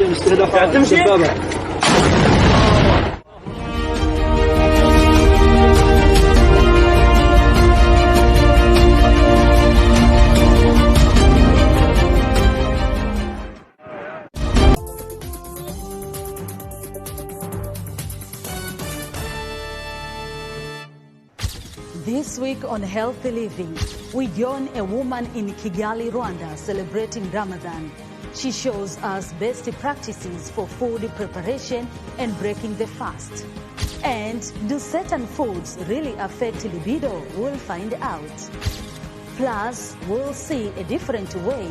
الاستهداف الدبابة. This week on Healthy Living, we join a woman in Kigali, Rwanda, celebrating Ramadan. She shows us best practices for food preparation and breaking the fast. And do certain foods really affect libido? We'll find out. Plus, we'll see a different way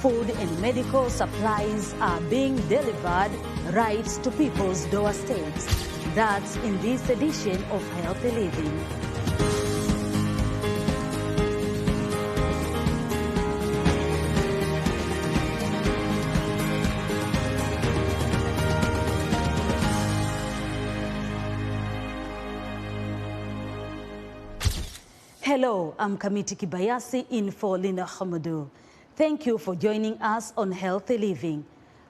food and medical supplies are being delivered right to people's doorsteps. That's in this edition of Healthy Living. Hello, I'm Kamiti Kibayasi in for Lina Hamadou. Thank you for joining us on Healthy Living.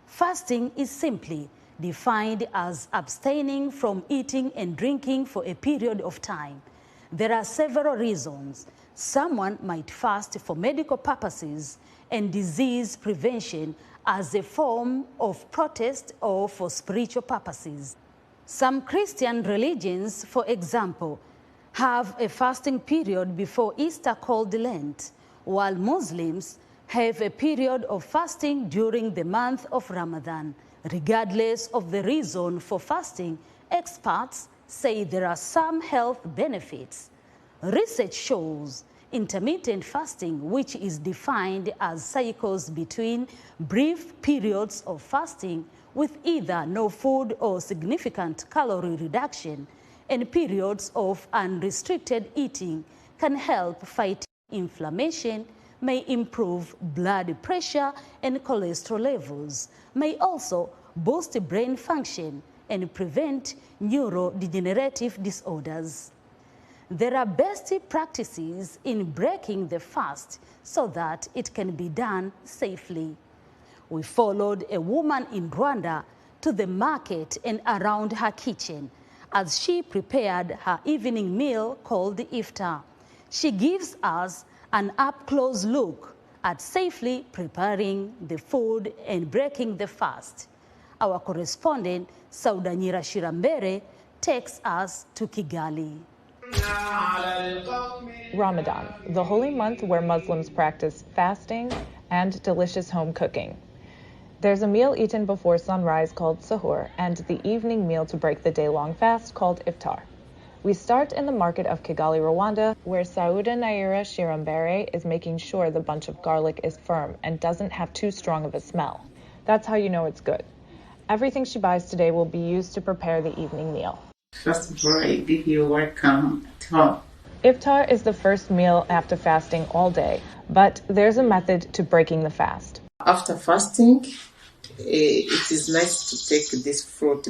Fasting is simply defined as abstaining from eating and drinking for a period of time. There are several reasons. Someone might fast for medical purposes and disease prevention as a form of protest or for spiritual purposes. Some Christian religions, for example, have a fasting period before Easter called Lent, while Muslims have a period of fasting during the month of Ramadan. Regardless of the reason for fasting, experts say there are some health benefits. Research shows intermittent fasting, which is defined as cycles between brief periods of fasting with either no food or significant calorie reduction, and periods of unrestricted eating, can help fight inflammation, may improve blood pressure and cholesterol levels, may also boost brain function and prevent neurodegenerative disorders. There are best practices in breaking the fast so that it can be done safely. We followed a woman in Rwanda to the market and around her kitchen as she prepared her evening meal called Iftar. She gives us an up-close look at safely preparing the food and breaking the fast. Our correspondent, Saudanyira Shirambere, takes us to Kigali. Ramadan, the holy month where Muslims practice fasting and delicious home cooking. There's a meal eaten before sunrise called sahur and the evening meal to break the day-long fast called iftar. We start in the market of Kigali, Rwanda, where Saudanyira Shirambere is making sure the bunch of garlic is firm and doesn't have too strong of a smell. That's how you know it's good. Everything she buys today will be used to prepare the evening meal. First of all, I give you welcome at home. Iftar is the first meal after fasting all day, but there's a method to breaking the fast. After fasting, it is nice to take this fruit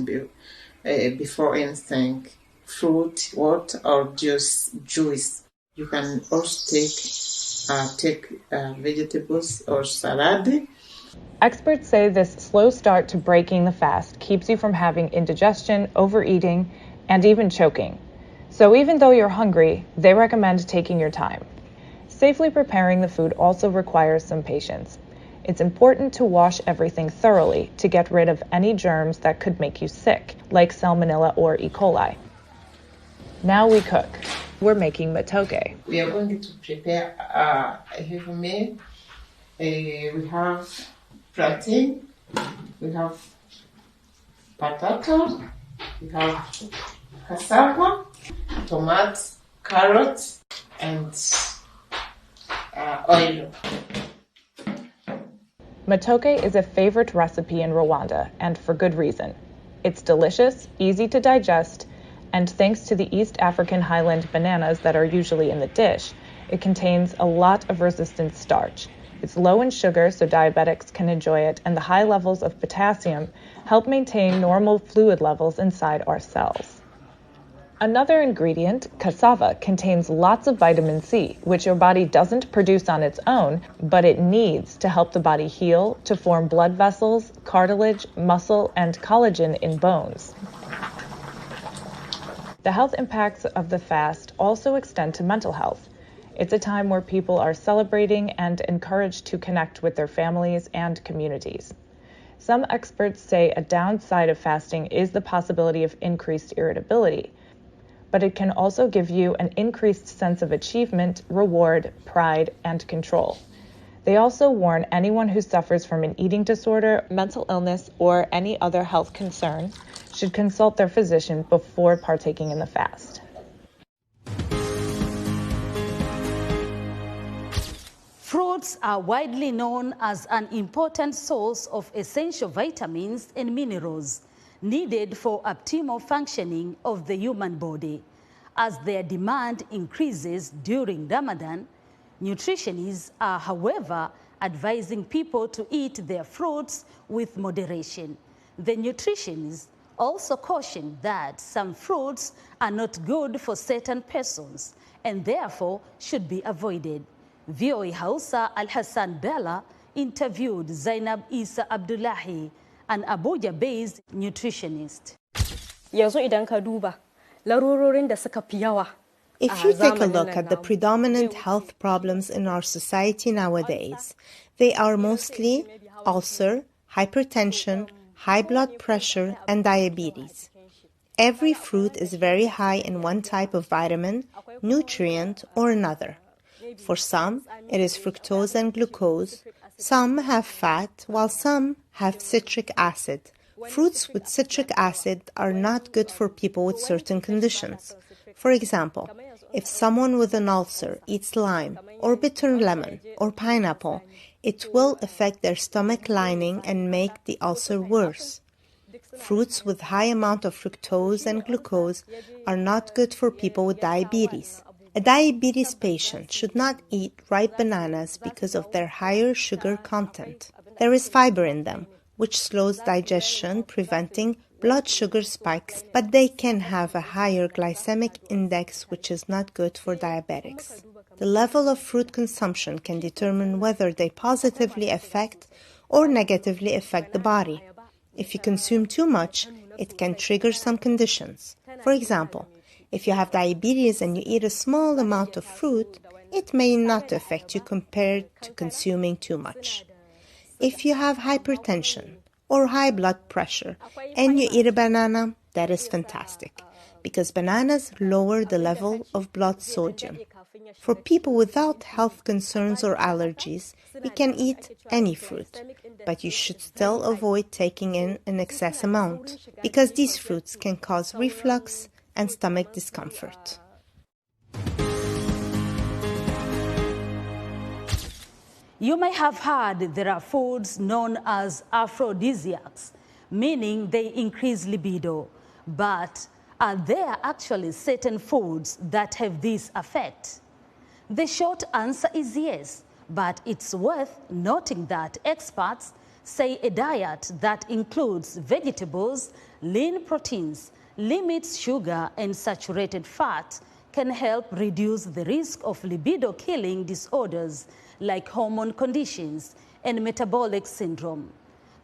before anything. Fruit, water, or juice. You can also take vegetables or salad. Experts say this slow start to breaking the fast keeps you from having indigestion, overeating, and even choking. So even though you're hungry, they recommend taking your time. Safely preparing the food also requires some patience. It's important to wash everything thoroughly to get rid of any germs that could make you sick, like Salmonella or E. coli. Now we cook. We're making matoke. We are going to prepare a heavy meal. We have protein, we have potato, we have cassava, tomatoes, carrots, and oil. Matoke is a favorite recipe in Rwanda, and for good reason. It's delicious, easy to digest, and thanks to the East African highland bananas that are usually in the dish, it contains a lot of resistant starch. It's low in sugar, so diabetics can enjoy it, and the high levels of potassium help maintain normal fluid levels inside our cells. Another ingredient, cassava, contains lots of vitamin C, which your body doesn't produce on its own, but it needs to help the body heal, to form blood vessels, cartilage, muscle, and collagen in bones. The health impacts of the fast also extend to mental health. It's a time where people are celebrating and encouraged to connect with their families and communities. Some experts say a downside of fasting is the possibility of increased irritability, but it can also give you an increased sense of achievement, reward, pride, and control. They also warn anyone who suffers from an eating disorder, mental illness, or any other health concern should consult their physician before partaking in the fast. Fruits are widely known as an important source of essential vitamins and minerals needed for optimal functioning of the human body. As their demand increases during Ramadan, nutritionists are, however, advising people to eat their fruits with moderation. The nutritionists also caution that some fruits are not good for certain persons and therefore should be avoided. VOA Hausa Al-Hassan Bella interviewed Zainab Isah Abdullahi, an Abuja-based nutritionist. Yanzu idan ka duba larurorin da suka fi yawa. If you take a look at the predominant health problems in our society nowadays, they are mostly ulcer, hypertension, high blood pressure, and diabetes. Every fruit is very high in one type of vitamin, nutrient, or another. For some, it is fructose and glucose. Some have fat, while some have citric acid. Fruits with citric acid are not good for people with certain conditions. For example, if someone with an ulcer eats lime, or bitter lemon, or pineapple, it will affect their stomach lining and make the ulcer worse. Fruits with high amount of fructose and glucose are not good for people with diabetes. A diabetes patient should not eat ripe bananas because of their higher sugar content. There is fiber in them, which slows digestion, preventing blood sugar spikes, but they can have a higher glycemic index, which is not good for diabetics. The level of fruit consumption can determine whether they positively affect or negatively affect the body. If you consume too much, it can trigger some conditions. For example, if you have diabetes and you eat a small amount of fruit, it may not affect you compared to consuming too much. If you have hypertension or high blood pressure and you eat a banana, that is fantastic, because bananas lower the level of blood sodium. For people without health concerns or allergies, you can eat any fruit, but you should still avoid taking in an excess amount, because these fruits can cause reflux and stomach discomfort. You may have heard there are foods known as aphrodisiacs, meaning they increase libido. But are there actually certain foods that have this effect? The short answer is yes, but it's worth noting that experts say a diet that includes vegetables, lean proteins, limits sugar and saturated fat can help reduce the risk of libido-killing disorders like hormone conditions and metabolic syndrome.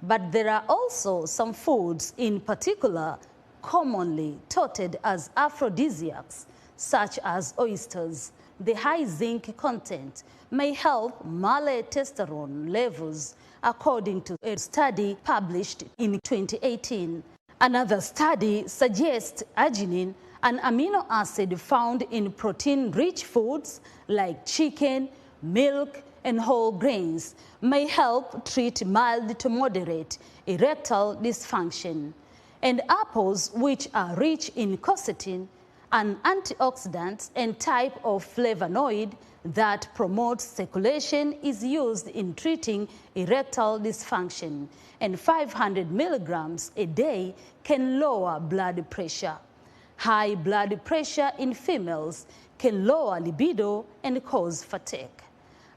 But there are also some foods in particular commonly touted as aphrodisiacs, such as oysters. The high zinc content may help testosterone levels, according to a study published in 2018. Another study suggests arginine, an amino acid found in protein-rich foods like chicken, milk, and whole grains, may help treat mild to moderate erectile dysfunction. And apples, which are rich in quercetin, an antioxidant and type of flavonoid that promotes circulation, is used in treating erectile dysfunction, and 500 milligrams a day can lower blood pressure. High blood pressure in females can lower libido and cause fatigue.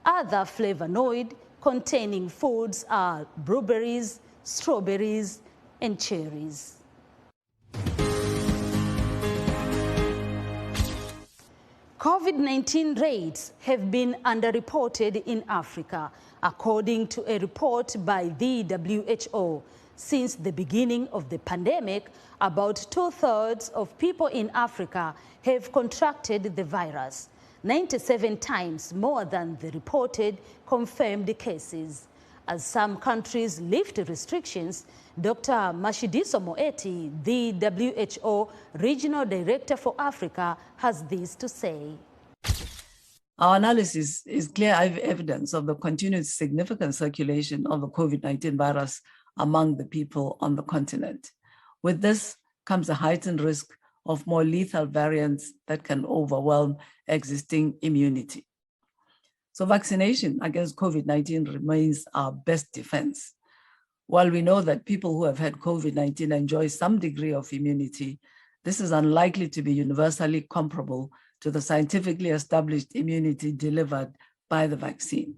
Other flavonoid-containing foods are blueberries, strawberries, and cherries. COVID-19 rates have been underreported in Africa, according to a report by the WHO. Since the beginning of the pandemic, about 2/3 of people in Africa have contracted the virus, 97 times more than the reported confirmed cases. As some countries lift restrictions, Dr. Mashidiso Moeti, the WHO Regional Director for Africa, has this to say. Our analysis is clear evidence of the continued significant circulation of the COVID-19 virus among the people on the continent. With this comes a heightened risk of more lethal variants that can overwhelm existing immunity. So vaccination against COVID-19 remains our best defense. While we know that people who have had COVID-19 enjoy some degree of immunity, this is unlikely to be universally comparable to the scientifically established immunity delivered by the vaccine.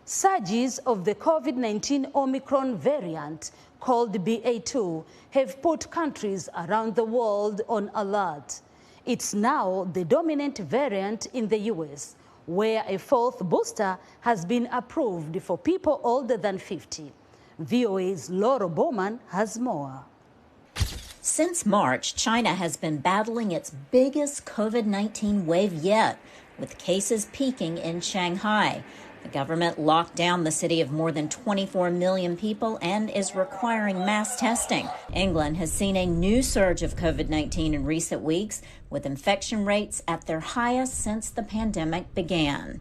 Surges of the COVID-19 Omicron variant, called BA2, have put countries around the world on alert. It's now the dominant variant in the US, where a fourth booster has been approved for people older than 50. VOA's Laura Bowman has more. Since March, China has been battling its biggest COVID-19 wave yet, with cases peaking in Shanghai. The government locked down the city of more than 24 million people and is requiring mass testing. England has seen a new surge of COVID-19 in recent weeks, with infection rates at their highest since the pandemic began.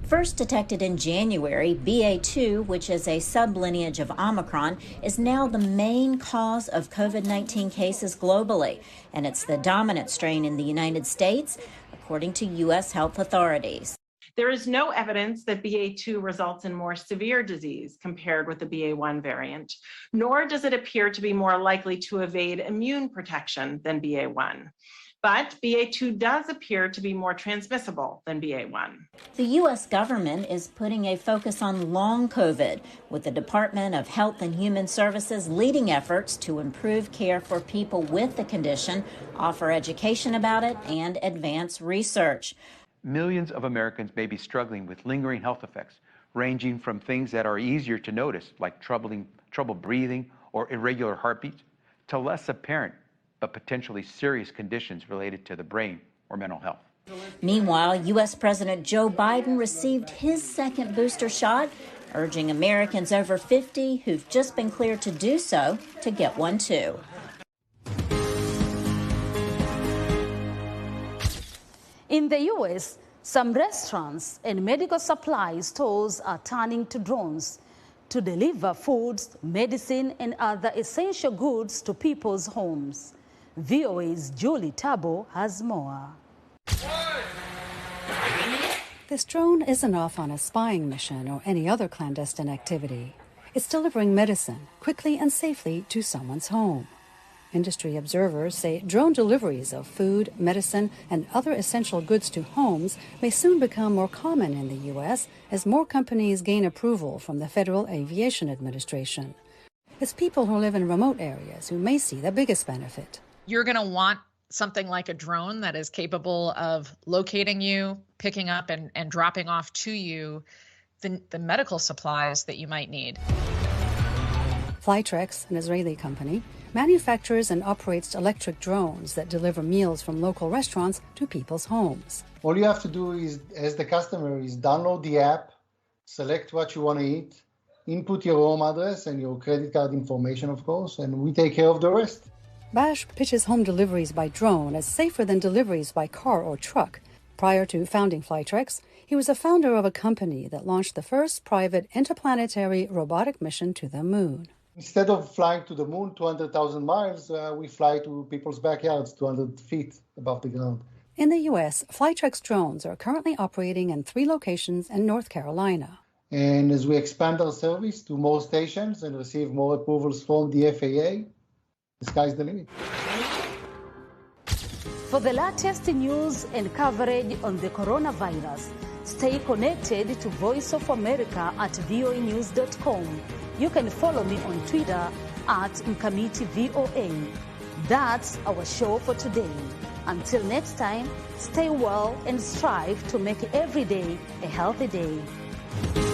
First detected in January, BA2, which is a sublineage of Omicron, is now the main cause of COVID-19 cases globally, and it's the dominant strain in the United States, according to U.S. health authorities. There is no evidence that BA2 results in more severe disease compared with the BA1 variant, nor does it appear to be more likely to evade immune protection than BA1. But BA2 does appear to be more transmissible than BA1. The U.S. government is putting a focus on long COVID, with the Department of Health and Human Services leading efforts to improve care for people with the condition, offer education about it, and advance research. Millions of Americans may be struggling with lingering health effects, ranging from things that are easier to notice, like trouble breathing or irregular heartbeats, to less apparent but potentially serious conditions related to the brain or mental health. Meanwhile, U.S. President Joe Biden received his second booster shot, urging Americans over 50 who've just been cleared to do so to get one too. In the U.S., some restaurants and medical supply stores are turning to drones to deliver foods, medicine, and other essential goods to people's homes. VOA's Julie Tabo has more. This drone isn't off on a spying mission or any other clandestine activity. It's delivering medicine quickly and safely to someone's home. Industry observers say drone deliveries of food, medicine, and other essential goods to homes may soon become more common in the U.S. as more companies gain approval from the Federal Aviation Administration. It's people who live in remote areas who may see the biggest benefit. You're going to want something like a drone that is capable of locating you, picking up and dropping off to you the medical supplies that you might need. Flytrex, an Israeli company, manufactures and operates electric drones that deliver meals from local restaurants to people's homes. All you have to do is, as the customer, is download the app, select what you want to eat, input your home address and your credit card information, of course, and we take care of the rest. Bash pitches home deliveries by drone as safer than deliveries by car or truck. Prior to founding Flytrex, he was a founder of a company that launched the first private interplanetary robotic mission to the moon. Instead of flying to the moon 200,000 miles, we fly to people's backyards 200 feet above the ground. In the U.S., Flytrex drones are currently operating in 3 locations in North Carolina. And as we expand our service to more stations and receive more approvals from the FAA, the sky's the limit. For the latest news and coverage on the coronavirus, stay connected to Voice of America at voanews.com. You can follow me on Twitter at MkamitiVOA. That's our show for today. Until next time, stay well and strive to make every day a healthy day.